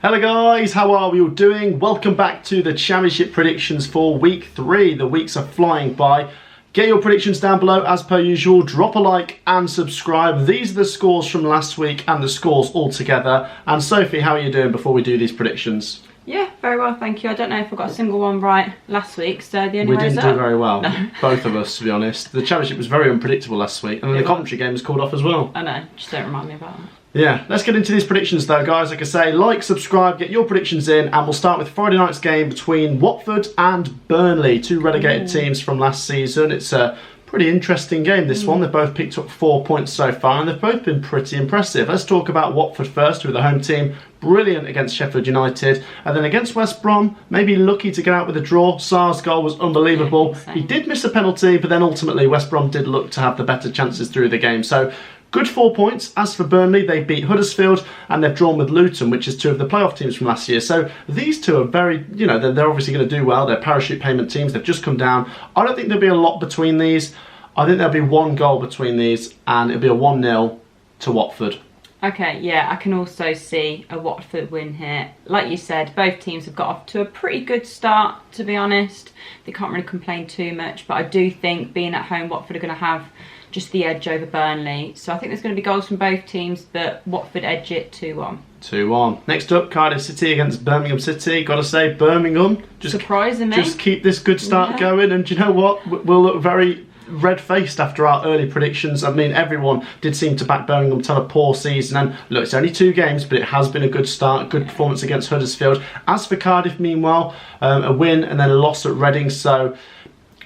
Hello guys, how are we all doing? Welcome back to the Championship predictions for week 3. The weeks are flying by. Get your predictions down below as per usual. Drop a like and subscribe. These are the scores from last week and the scores all together. And Sophie, how are you doing before we do these predictions? Yeah, very well, thank you. I don't know if I got a single one right last week, so the only way is up. We didn't do very well, no. Both of us, to be honest. The Championship was very unpredictable last week, and then the Coventry game was called off as well. I know, just don't remind me about that. Yeah, let's get into these predictions though, guys. Like I say, like, subscribe, get your predictions in, and we'll start with Friday night's game between Watford and Burnley, two relegated teams from last season. It's a pretty interesting game, this one. They've both picked up 4 points so far, and they've both been pretty impressive. Let's talk about Watford first, who are the home team. Brilliant against Sheffield United, and then against West Brom, maybe lucky to get out with a draw. Sarr's goal was unbelievable. He did miss a penalty, but then ultimately West Brom did look to have the better chances through the game. So good 4 points. As for Burnley, they beat Huddersfield and they've drawn with Luton, which is two of the playoff teams from last year. So these two are very, they're obviously going to do well. They're parachute payment teams. They've just come down. I don't think there'll be a lot between these. I think there'll be one goal between these, and it'll be a 1-0 to Watford. Okay, yeah, I can also see a Watford win here. Like you said, both teams have got off to a pretty good start, to be honest. They can't really complain too much, but I do think being at home, Watford are going to have just the edge over Burnley. So I think there's going to be goals from both teams, but Watford edge it 2-1. 2-1. Next up, Cardiff City against Birmingham City. Got to say, Birmingham surprising me. Just keep this good start going, and do you know what? We'll look very red-faced after our early predictions. I mean, everyone did seem to back Birmingham to have a poor season, and look, it's only 2 games, but it has been a good start, a good performance against Huddersfield. As for Cardiff, meanwhile, a win and then a loss at Reading, so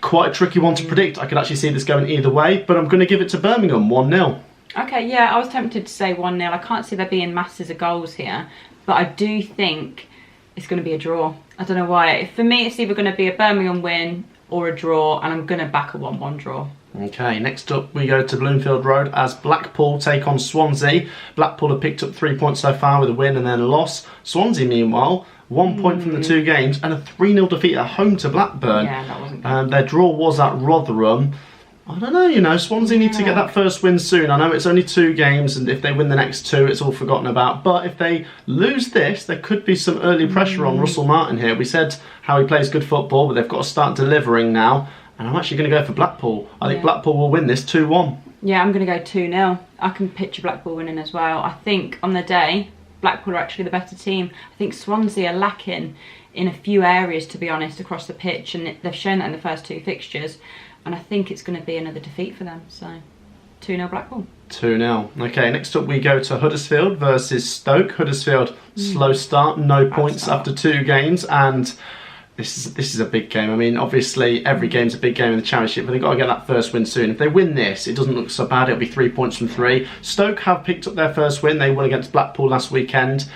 quite a tricky one to predict. I could actually see this going either way, but I'm going to give it to Birmingham, 1-0. Okay, yeah, I was tempted to say 1-0. I can't see there being masses of goals here, but I do think it's going to be a draw. I don't know why. For me, it's either going to be a Birmingham win or a draw, and I'm going to back a 1-1 draw. Okay, next up we go to Bloomfield Road as Blackpool take on Swansea. Blackpool have picked up 3 points so far with a win and then a loss. Swansea, meanwhile, 1 point from the 2 games and a 3-0 defeat at home to Blackburn. Yeah, that wasn't good. Their draw was at Rotherham. I don't know, Swansea need to get that first win soon. I know it's only 2 games, and if they win the next 2, it's all forgotten about. But if they lose this, there could be some early pressure on Russell Martin here. We said how he plays good football, but they've got to start delivering now. And I'm actually going to go for Blackpool. I think Blackpool will win this 2-1. Yeah, I'm going to go 2-0. I can picture Blackpool winning as well. I think on the day, Blackpool are actually the better team. I think Swansea are lacking in a few areas, to be honest, across the pitch, and they've shown that in the first 2 fixtures. And I think it's going to be another defeat for them. So 2-0 Blackpool. 2-0. Okay, next up we go to Huddersfield versus Stoke. Huddersfield, slow start, no points after 2 games, and this is a big game. I mean, obviously every game's a big game in the Championship, but they've got to get that first win soon. If they win this, it doesn't look so bad. It'll be 3 points from 3. Stoke have picked up their first win. They won against Blackpool last weekend.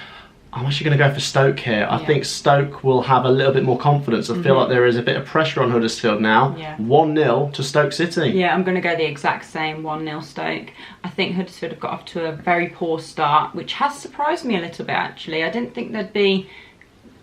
I'm actually going to go for Stoke here. I think Stoke will have a little bit more confidence. I feel like there is a bit of pressure on Huddersfield now. 1-0 to Stoke City. Yeah, I'm going to go the exact same, 1-0 Stoke. I think Huddersfield have got off to a very poor start, which has surprised me a little bit, actually. I didn't think they'd be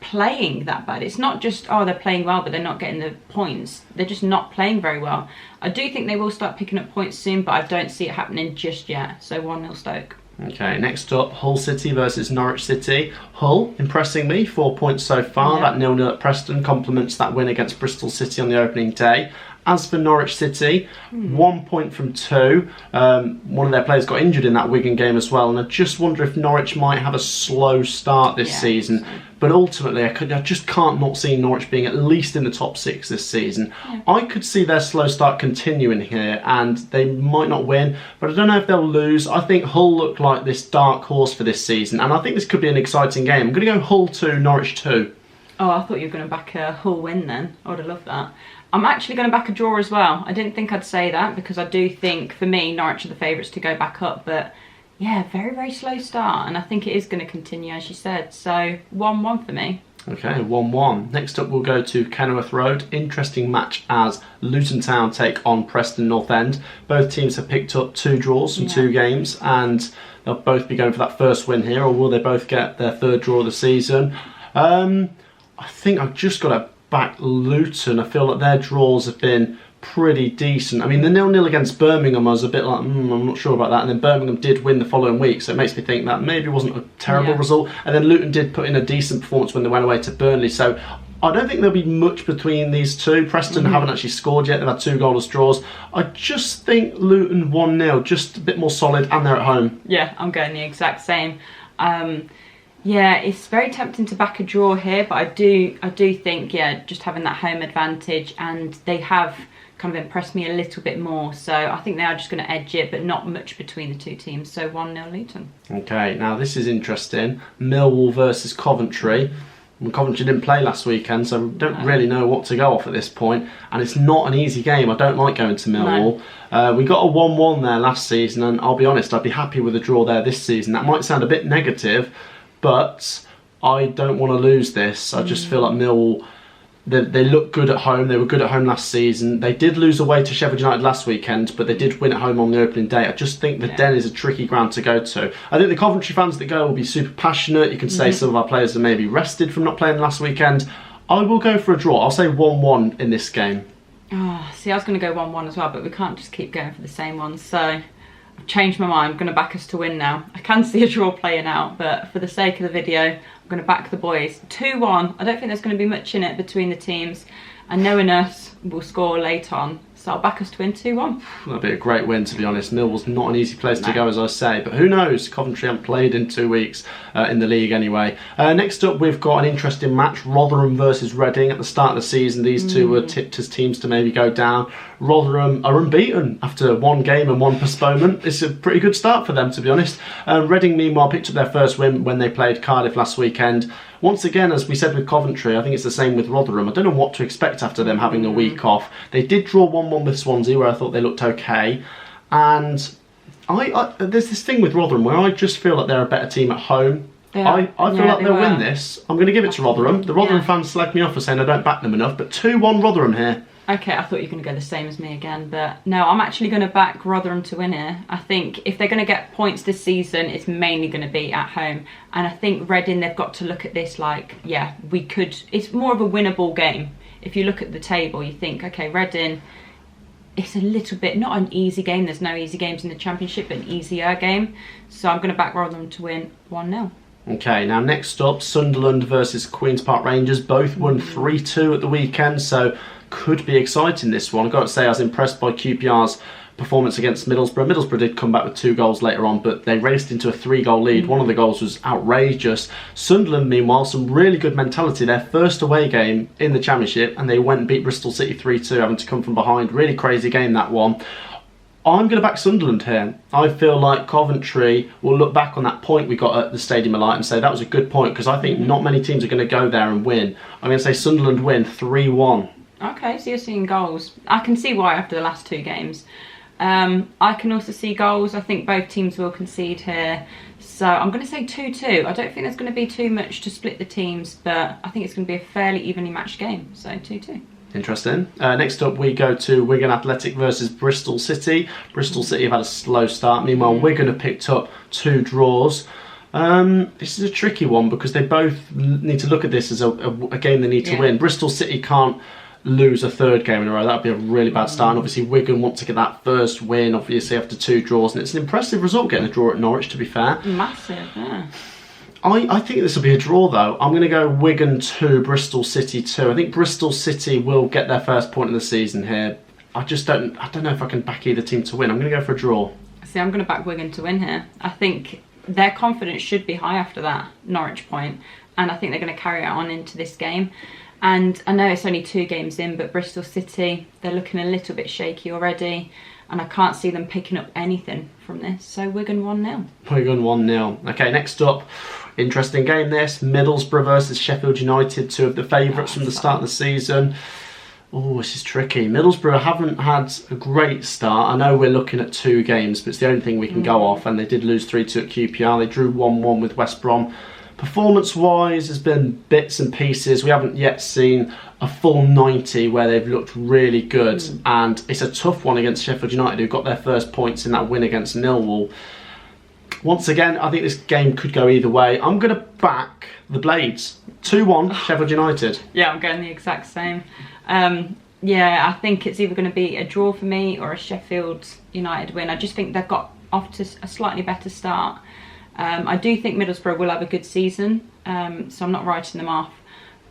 playing that bad. It's not just, they're playing well, but they're not getting the points. They're just not playing very well. I do think they will start picking up points soon, but I don't see it happening just yet. So 1-0 Stoke. Okay, next up, Hull City versus Norwich City. Hull, impressing me, 4 points so far. That 0-0 at Preston complements that win against Bristol City on the opening day. As for Norwich City, 1 point from 2. One of their players got injured in that Wigan game as well, and I just wonder if Norwich might have a slow start this season. But ultimately, I just can't not see Norwich being at least in the top 6 this season. I could see their slow start continuing here, and they might not win, but I don't know if they'll lose. I think Hull look like this dark horse for this season, and I think this could be an exciting game. I'm going to go Hull 2, Norwich 2. Oh, I thought you were going to back a Hull win then. I would have loved that. I'm actually going to back a draw as well. I didn't think I'd say that because I do think, for me, Norwich are the favourites to go back up. But yeah, very, very slow start. And I think it is going to continue, as you said. So 1-1 for me. Okay, 1-1. Next up, we'll go to Kenilworth Road. Interesting match as Luton Town take on Preston North End. Both teams have picked up 2 draws from 2 games. And they'll both be going for that first win here. Or will they both get their 3rd draw of the season? I think I've just got to back Luton. I feel like their draws have been pretty decent. I mean, the 0-0 against Birmingham, I was a bit like, I'm not sure about that. And then Birmingham did win the following week, so it makes me think that maybe wasn't a terrible result. And then Luton did put in a decent performance when they went away to Burnley. So I don't think there'll be much between these two. Preston haven't actually scored yet. They've had 2 goalless draws. I just think Luton 1-0, just a bit more solid, and they're at home. Yeah, I'm going the exact same. Yeah, it's very tempting to back a draw here, but I do think, just having that home advantage, and they have kind of impressed me a little bit more. So I think they are just going to edge it, but not much between the two teams. So 1-0 Luton. Okay, now this is interesting. Millwall versus Coventry. Coventry didn't play last weekend, so we don't really know what to go off at this point. And it's not an easy game. I don't like going to Millwall. No. We got a 1-1 there last season, and I'll be honest, I'd be happy with a draw there this season. That might sound a bit negative, but I don't want to lose this. I just feel like Millwall, they look good at home. They were good at home last season. They did lose away to Sheffield United last weekend, but they did win at home on the opening day. I just think the Den is a tricky ground to go to. I think the Coventry fans that go will be super passionate. You can say some of our players are maybe rested from not playing last weekend. I will go for a draw. I'll say 1-1 in this game. Oh, see, I was going to go 1-1 as well, but we can't just keep going for the same ones. So I've changed my mind. I'm going to back us to win now. I can see a draw playing out, but for the sake of the video, I'm going to back the boys. 2-1. I don't think there's going to be much in it between the teams. And knowing us, we'll score late on. So I'll back us to win 2-1. That'd be a great win, to be honest. Millwall's not an easy place to go, as I say. But who knows? Coventry haven't played in 2 weeks in the league anyway. Next up, we've got an interesting match. Rotherham versus Reading. At the start of the season, these two were tipped as teams to maybe go down. Rotherham are unbeaten after 1 game and 1 postponement. It's a pretty good start for them, to be honest. Reading, meanwhile, picked up their first win when they played Cardiff last weekend. Once again, as we said with Coventry, I think it's the same with Rotherham. I don't know what to expect after them having a week off. They did draw 1-1 with Swansea, where I thought they looked okay. And there's this thing with Rotherham where I just feel like they're a better team at home. I feel like they'll win this. I'm going to give it to Rotherham. The Rotherham fans slag me off for saying I don't back them enough, but 2-1 Rotherham here. Okay, I thought you were going to go the same as me again, but no, I'm actually going to back Rotherham to win here. I think if they're going to get points this season, it's mainly going to be at home. And I think Reading, they've got to look at this like, we could, it's more of a winnable game. If you look at the table, you think, okay, Reading, it's a little bit, not an easy game. There's no easy games in the Championship, but an easier game. So I'm going to back Rotherham to win 1-0. Okay, now next up, Sunderland versus Queen's Park Rangers. Both won 3-2 at the weekend, so could be exciting, this one. I've got to say, I was impressed by QPR's performance against Middlesbrough. Middlesbrough did come back with 2 goals later on, but they raced into a 3-goal lead. One of the goals was outrageous. Sunderland, meanwhile, some really good mentality. Their first away game in the Championship, and they went and beat Bristol City 3-2, having to come from behind. Really crazy game, that one. I'm going to back Sunderland here. I feel like Coventry will look back on that point we got at the Stadium of Light and say that was a good point, because I think not many teams are going to go there and win. I'm going to say Sunderland win 3-1. Okay, so you're seeing goals. I can see why after the last 2 games. I can also see goals. I think both teams will concede here. So I'm going to say 2-2. I don't think there's going to be too much to split the teams, but I think it's going to be a fairly evenly matched game. So 2-2. Interesting. Next up, we go to Wigan Athletic versus Bristol City. Bristol City have had a slow start. Meanwhile, Wigan have picked up 2 draws. This is a tricky one because they both need to look at this as a game they need to win. Bristol City can't lose a 3rd game in a row. That would be a really bad start. And obviously, Wigan want to get that first win, obviously, after 2 draws. And it's an impressive result getting a draw at Norwich, to be fair. Massive, yeah. I think this will be a draw, though. I'm going to go Wigan 2, Bristol City 2. I think Bristol City will get their first point of the season here. I don't know if I can back either team to win. I'm going to go for a draw. See, I'm going to back Wigan to win here. I think their confidence should be high after that Norwich point, and I think they're going to carry it on into this game. And I know it's only 2 games in, but Bristol City, they're looking a little bit shaky already, and I can't see them picking up anything from this. So Wigan 1-0. Wigan 1-0. Okay, next up, interesting game this. Middlesbrough versus Sheffield United, 2 of the favourites from the start of the season. Oh, this is tricky. Middlesbrough haven't had a great start. I know we're looking at 2 games, but it's the only thing we can go off, and they did lose 3-2 at QPR. They drew 1-1 with West Brom. Performance-wise, there's been bits and pieces. We haven't yet seen a full 90 where they've looked really good. And it's a tough one against Sheffield United, who got their first points in that win against Millwall. Once again, I think this game could go either way. I'm going to back the Blades. 2-1, Sheffield United. Yeah, I'm going the exact same. Yeah, I think it's either going to be a draw for me or a Sheffield United win. I just think they've got off to a slightly better start. I do think Middlesbrough will have a good season, so I'm not writing them off.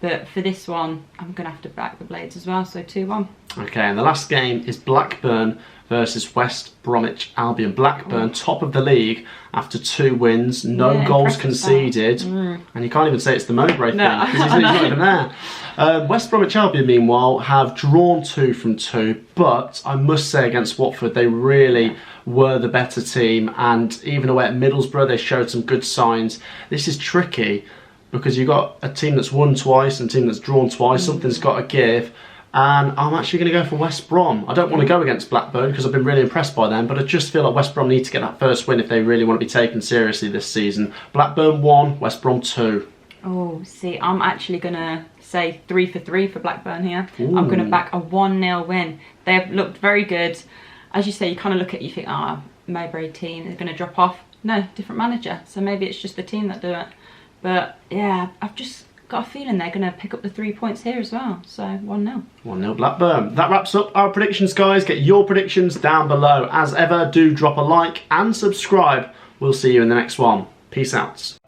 But for this one, I'm going to have to back the Blades as well, so 2-1. Okay, and the last game is Blackburn versus West Bromwich Albion. Blackburn, top of the league after 2 wins, no goals conceded, and you can't even say it's the Mowbray thing because he's not even there. West Bromwich Albion, meanwhile, have drawn 2 from 2, but I must say against Watford, they really were the better team, and even away at Middlesbrough, they showed some good signs. This is tricky because you've got a team that's won twice and a team that's drawn twice. Something's got to give. And I'm actually going to go for West Brom. I don't want to go against Blackburn because I've been really impressed by them, but I just feel like West Brom need to get that first win if they really want to be taken seriously this season. Blackburn 1, West Brom 2. Oh, see, I'm actually going to say 3 for 3 for Blackburn here. Ooh. I'm going to back a 1-0 win. They've looked very good. As you say, you kind of look at it, you think, Mowbray team is going to drop off. No, different manager. So maybe it's just the team that do it. But yeah, I've just got a feeling they're going to pick up the 3 points here as well. So 1-0. 1-0 Blackburn. That wraps up our predictions, guys. Get your predictions down below. As ever, do drop a like and subscribe. We'll see you in the next one. Peace out.